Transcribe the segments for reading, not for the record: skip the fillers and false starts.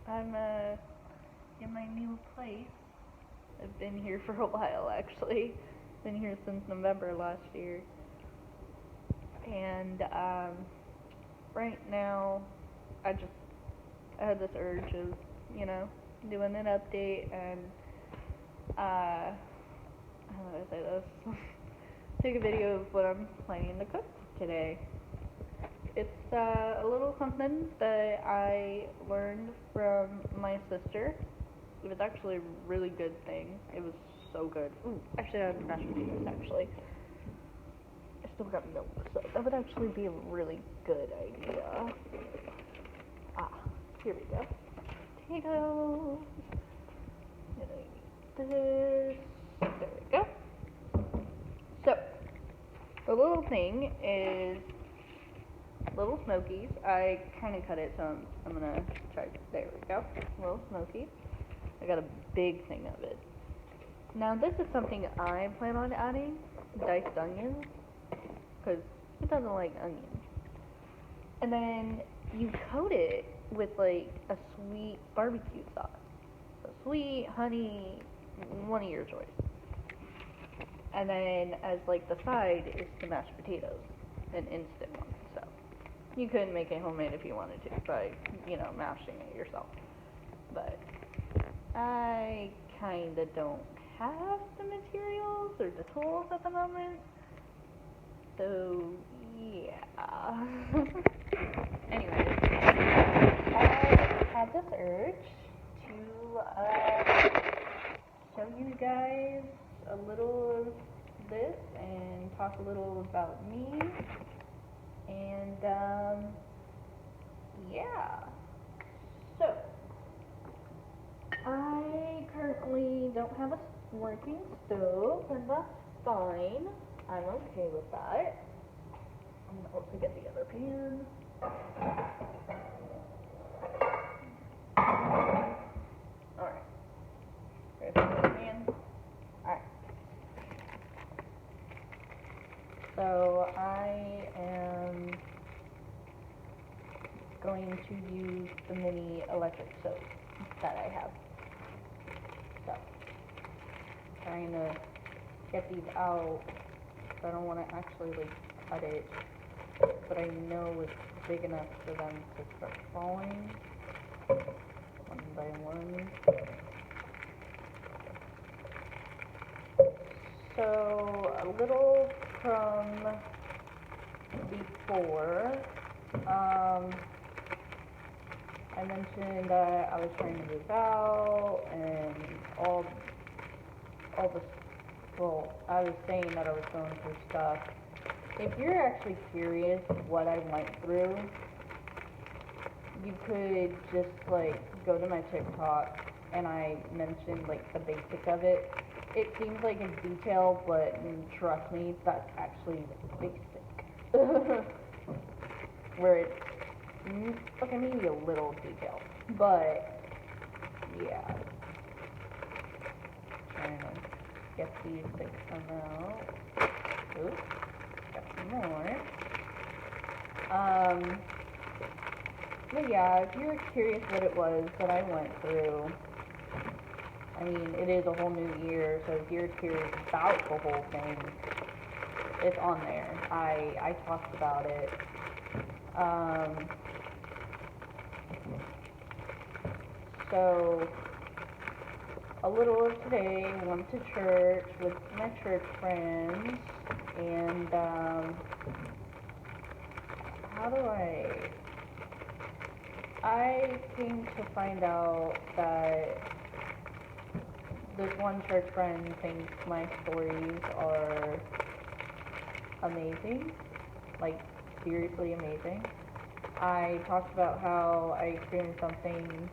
I'm in my new place. I've been here for a while actually. Been here since November last year. And right now I had this urge of, you know, doing an update and how do I say this? Take a video of what I'm planning to cook today. It's a little something that I learned from my sister. It was actually a really good thing. It was so good. Ooh, actually, I have mashed potatoes, actually. I still got milk, so that would actually be a really good idea. Ah, here we go. Potatoes. And I need this. There we go. So, the little thing is little Smokies. I kind of cut it, so I'm gonna try. There we go. Little Smokies. I got a big thing of it. Now this is something I plan on adding, diced onions, because who doesn't like onions? And then you coat it with like a sweet barbecue sauce. So sweet, honey, one of your choice. And then as like the side is the mashed potatoes, an instant one. So you could make it homemade if you wanted to by, mashing it yourself. But I kinda don't have the materials or the tools at the moment. So yeah. Anyways, I had this urge to show you guys a little of this and talk a little about me. And yeah. So I currently don't have a working stove, and that's fine. I'm okay with that. I'm gonna also get the other pan. Alright. There's the other pan. Alright. So I am going to use the mini electric stove that I have. So, trying to get these out. So I don't want to actually cut it, but I know it's big enough for them to start falling one by one. So a little from before, I mentioned that I was trying to move out and all the, well, I was saying that I was going through stuff. If you're actually curious what I went through, you could just go to my TikTok and I mentioned the basic of it. It seems like it's detailed, but trust me, that's actually basic. Where it's okay, maybe a little detailed, but yeah. Trying to get these to come out. Oops, got some more. But yeah, if you're curious what it was that I went through, I mean, it is a whole new year, so if you're curious about the whole thing, it's on there. I talked about it. So, a little of today, went to church with my church friends, and, how do I came to find out that this one church friend thinks my stories are amazing, seriously amazing. I talked about how I experienced something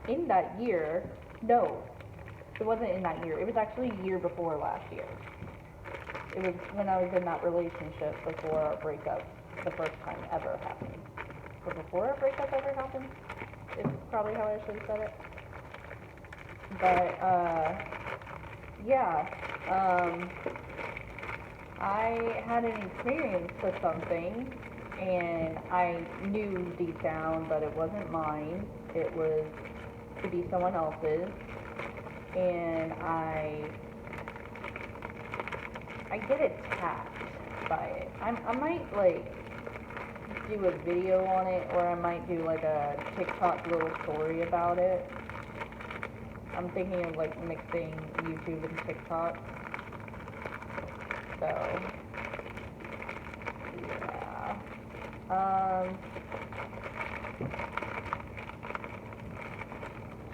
in that year. No, it wasn't in that year. It was actually a year before last year. It was when I was in that relationship before our breakup, the first time ever happened. Or before our breakup ever happened, is probably how I should have said it. But, yeah, I had an experience with something, and I knew deep down that it wasn't mine. It was to be someone else's, and I get attacked by it. I might like do a video on it, or I might do like a TikTok little story about it. I'm thinking of like mixing YouTube and TikTok. So yeah.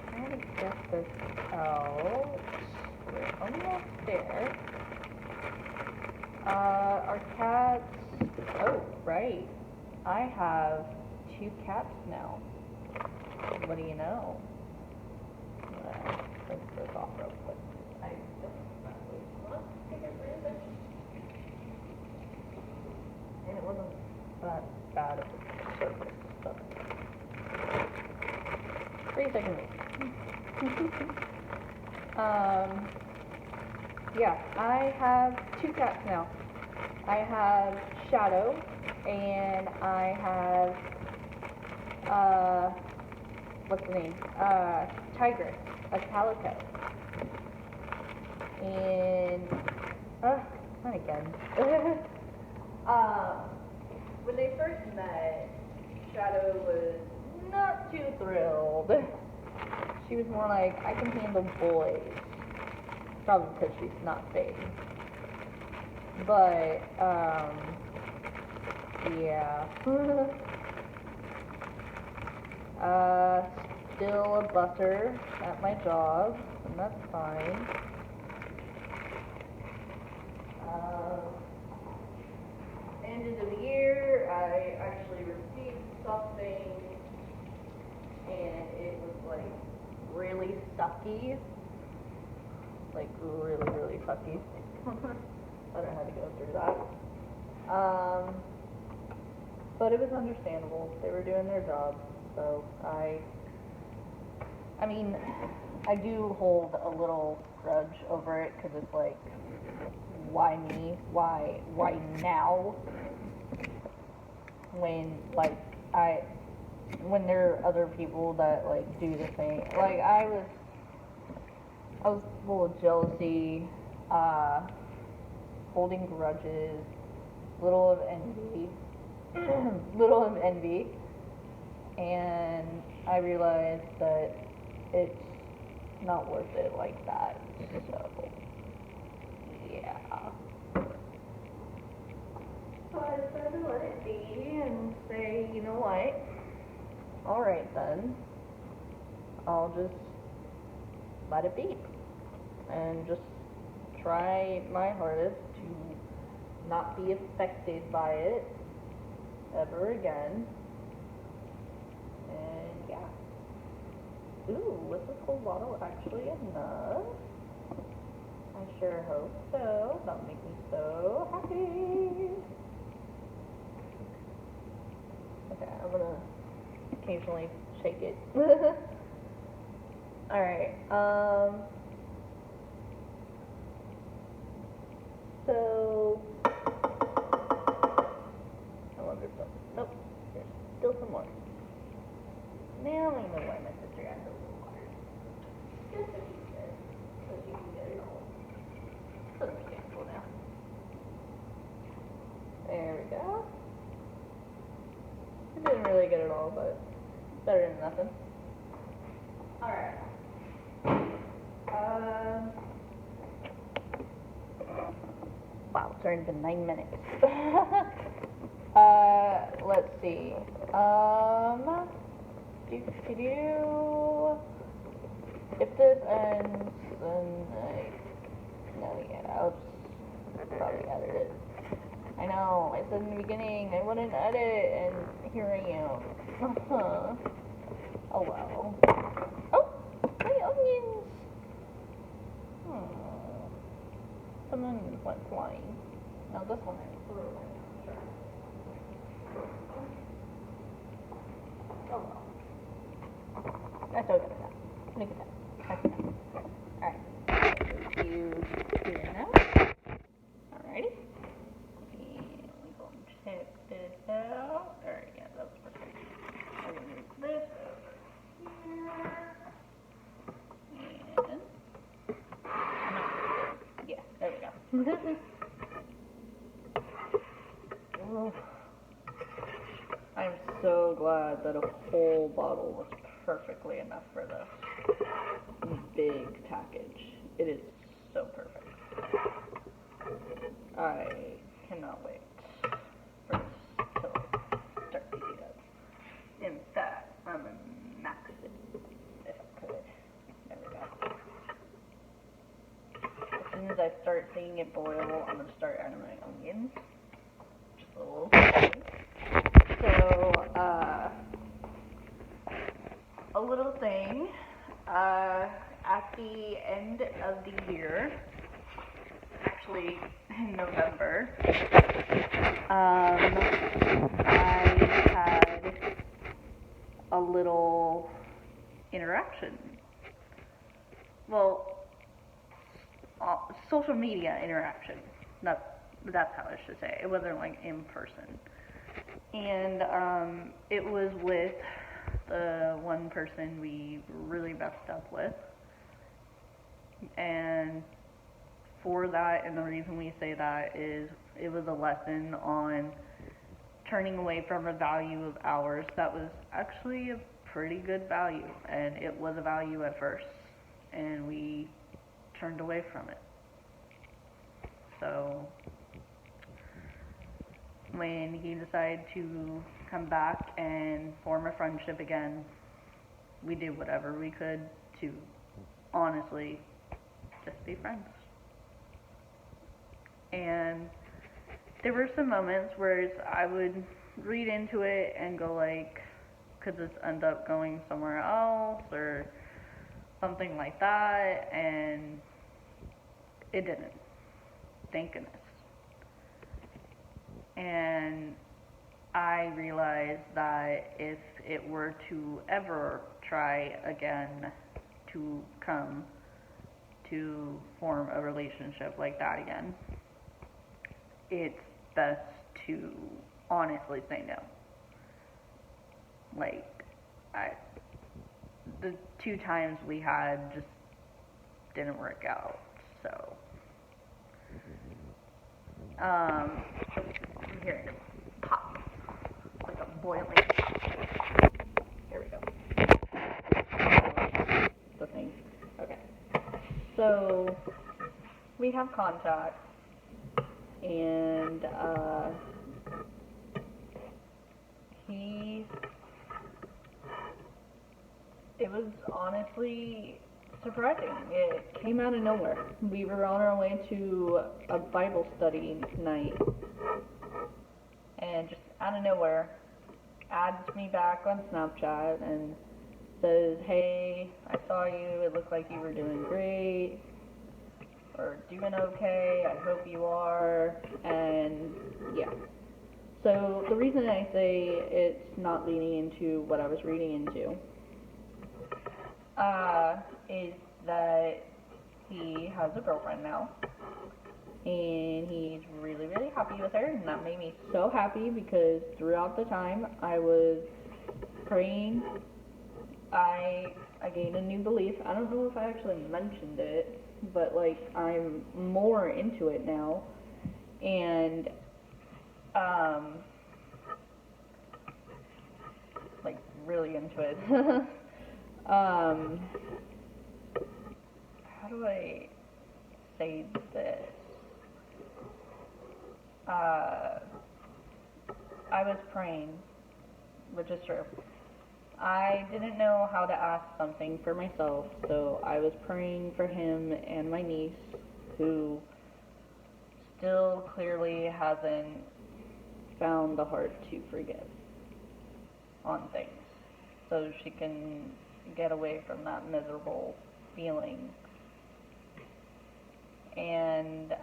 Trying to get this out. We're almost there. Our cats. Oh, right. I have 2 cats now. What do you know? Let's take this off real quick. I don't exactly want to take it for a second. And it wasn't that bad of a surface, but 3-second wait. Yeah, I have 2 cats now. I have Shadow, and I have, what's the name? Tigress, a calico. And, not again. When they first met, Shadow was not too thrilled. She was more like, I can handle boys. Probably because she's not big. But, yeah. Still a busser at my job, and that's fine. End of the year, I actually received something, and it was like really sucky. Like really, really sucky. I don't know how to go through that. But it was understandable. They were doing their job, so I mean, I do hold a little grudge over it, because it's like, why me? Why now? When, like, when there are other people that, like, do the same. Like, I was full of jealousy, holding grudges, little of envy, and I realized that it's not worth it like that, so, yeah. So I decided to let it be and say, you know what, alright then, I'll just let it be, and just try my hardest to not be affected by it ever again. And yeah. Ooh, was this whole bottle actually enough? I sure hope so. That'll make me so happy. Okay, I'm gonna occasionally shake it. Alright, so, I wonder if nope, there's still some more. Now I know why my sister got a little water. Just so she can get it all. So let me get it now. There we go. I didn't really get it all, but better than nothing. Alright. Wow, it's already been 9 minutes. Let's see. If this ends, then no, yeah, I'll just probably edit it. I know, I said in the beginning I wouldn't edit, and here I am. Oh well. Oh, my onions! Some onions went flying. Now this one I threw away. Oh well. That's okay with that. Look at that. That's enough. Alright. You here now. Alrighty. And we're going to check this out. Alright, yeah, that's perfect. I'm going to move this over here. Oh, I'm so glad that a whole bottle was perfectly enough for this big package. It is so perfect. I cannot wait for this to start to heat up. In fact, I'm gonna max it if I could. There we go. As soon as I start seeing it boil, I'm gonna start adding my onions. Just a little bit. So, a little thing. At the end of the year, actually in November, I had a little interaction. Well, social media interaction. That's how I should say it. It wasn't like in person. And it was with the one person we really messed up with. And for that, and the reason we say that is it was a lesson on turning away from a value of ours that was actually a pretty good value, and it was a value at first, and we turned away from it. So when he decided to come back and form a friendship again, we did whatever we could to honestly just be friends. And there were some moments where I would read into it and go like, could this end up going somewhere else or something like that, and it didn't. Thank goodness. And I realized that if it were to ever try again to come to form a relationship like that again, it's best to honestly say no. Like, the 2 times we had just didn't work out, so. I'm hearing it pop, like a boiling pot. Here we go. The thing. Okay. So, we have contact, and, it was honestly surprising. It came out of nowhere. We were on our way to a Bible study night, and just out of nowhere, adds me back on Snapchat and says, hey, I saw you, it looked like you were doing great, or doing okay, I hope you are, and yeah. So the reason I say it's not leading into what I was reading into is that he has a girlfriend now, and he's really, really happy with her, and that made me so happy because throughout the time I was praying, I gained a new belief. I don't know if I actually mentioned it, but like I'm more into it now, and like really into it. How do I say this? I was praying, which is true. I didn't know how to ask something for myself, so I was praying for him and my niece, who still clearly hasn't found the heart to forgive on things, so she can get away from that miserable feeling. And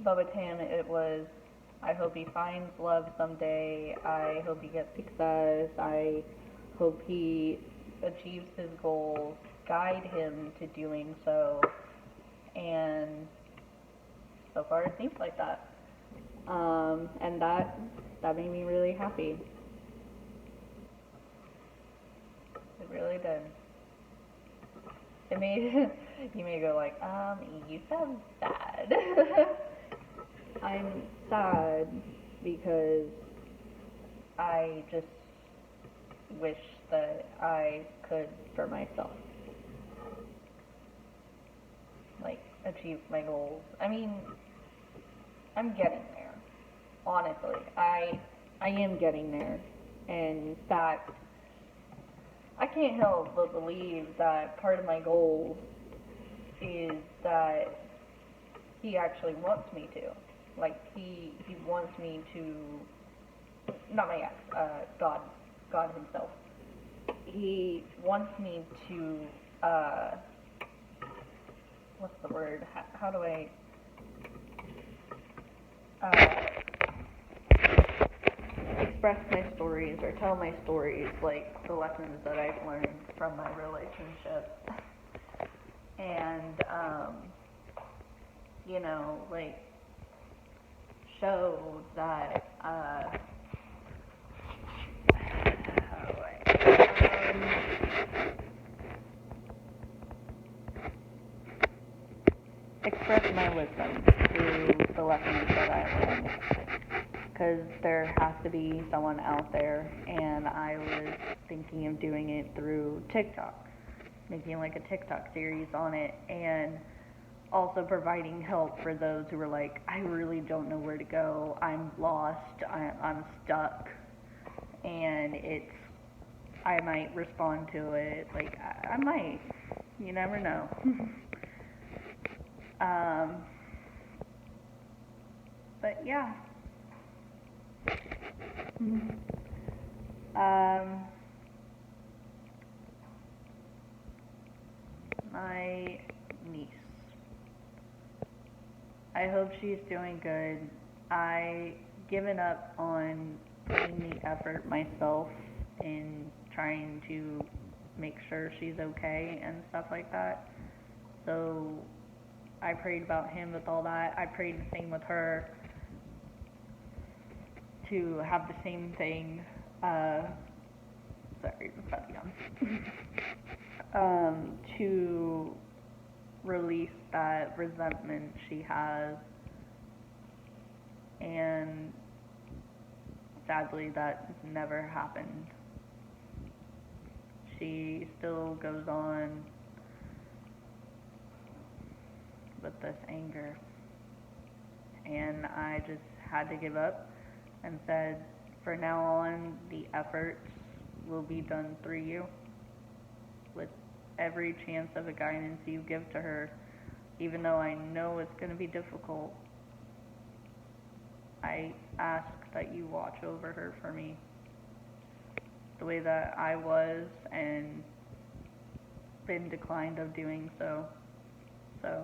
but with him, it was, I hope he finds love someday, I hope he gets success, I hope he achieves his goals, guide him to doing so, and so far it seems like that. And that made me really happy. It really did. it made you may go like, you sound sad. I'm sad because I just wish that I could for myself, like, achieve my goals. I mean, I'm getting there. Honestly, I am getting there. And in fact, I can't help but believe that part of my goal is that he actually wants me to. Like, he wants me to, not my ex, God himself. He wants me to, what's the word? How do I, express my stories or tell my stories, like the lessons that I've learned from my relationship. And, like, show that, express my wisdom through the lessons that I learned. Because there has to be someone out there, and I was thinking of doing it through TikTok, making like a TikTok series on it, and also providing help for those who are like, I really don't know where to go, I'm lost, I'm stuck, and I might respond to it, like, I might, you never know. But yeah. My niece. I hope she's doing good. I given up on putting the effort myself in trying to make sure she's okay and stuff like that. So I prayed about him with all that. I prayed the same with her to have the same thing. Sorry, I'm about to yawn. To release that resentment she has, and sadly that never happened. She still goes on with this anger, and I just had to give up and said, for now on, the efforts will be done through you, with every chance of a guidance you give to her, even though I know it's going to be difficult. I ask that you watch over her for me, the way that I was and been declined of doing so. So,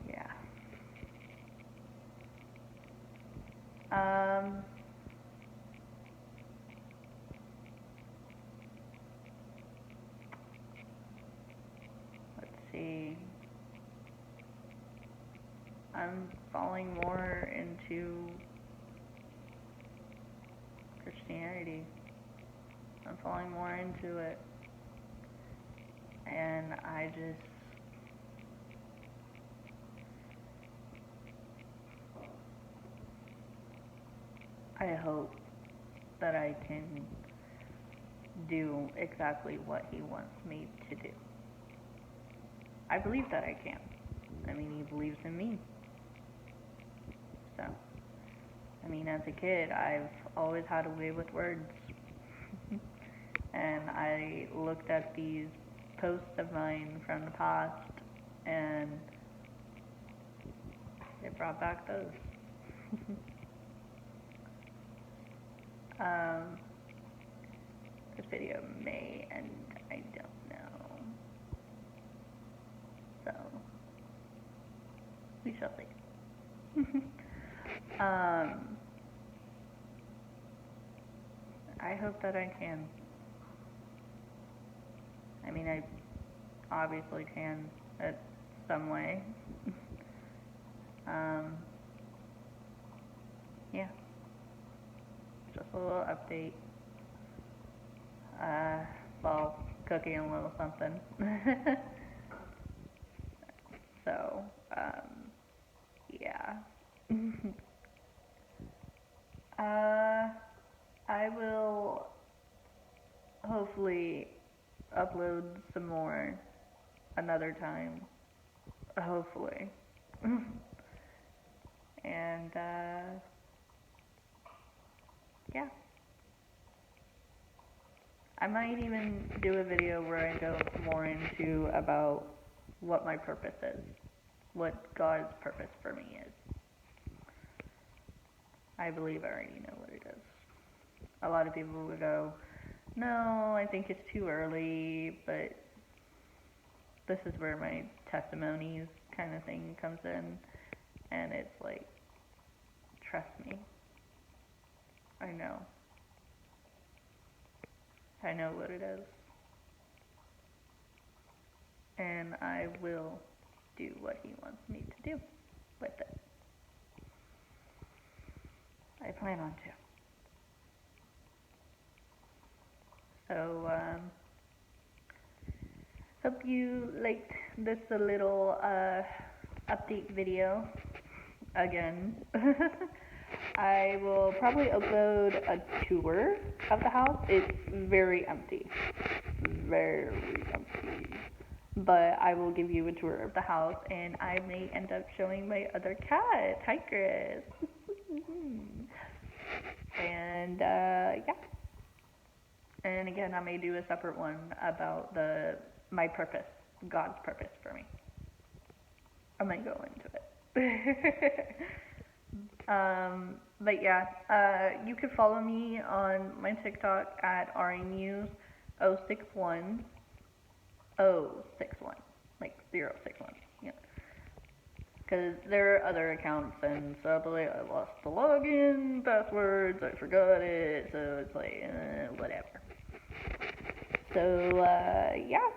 yeah. Let's see. I'm falling more into Christianity. I'm falling more into it. And I hope that I can do exactly what he wants me to do. I believe that I can. I mean, he believes in me. So, I mean, as a kid, I've always had a way with words. And I looked at these posts of mine from the past, and it brought back those. This video may end, I don't know. So, we shall see. I hope that I can. I mean, I obviously can in some way. Yeah. Just a little update. while cooking a little something. So, yeah. uh, I will hopefully upload some more another time. Hopefully. And, yeah. I might even do a video where I go more into about what my purpose is, what God's purpose for me is. I believe I already know what it is. A lot of people would go, no, I think it's too early, but this is where my testimonies kind of thing comes in, and it's like, trust me, I know. I know what it is. And I will do what he wants me to do with it. I plan on to. So, hope you liked this little update video again. I will probably upload a tour of the house. It's very empty. Very empty. But I will give you a tour of the house, and I may end up showing my other cat. Hi, Chris. And, yeah. And again, I may do a separate one about my purpose, God's purpose for me. I might go into it. But yeah, you can follow me on my TikTok at RMuse061, like 061, yeah. Because there are other accounts, and sadly I lost the login passwords, I forgot it, so it's like, whatever. So, yeah.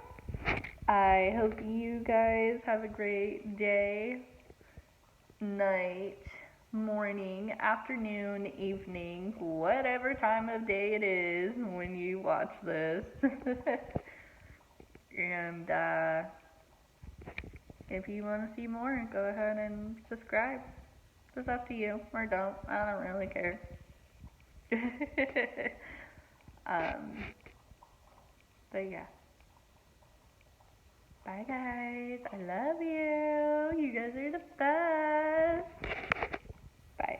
I hope you guys have a great day, night, morning, afternoon, evening, whatever time of day it is when you watch this. And, if you want to see more, go ahead and subscribe. It's up to you, or don't. I don't really care. But yeah. Bye guys. I love you. You guys are the best. Bye.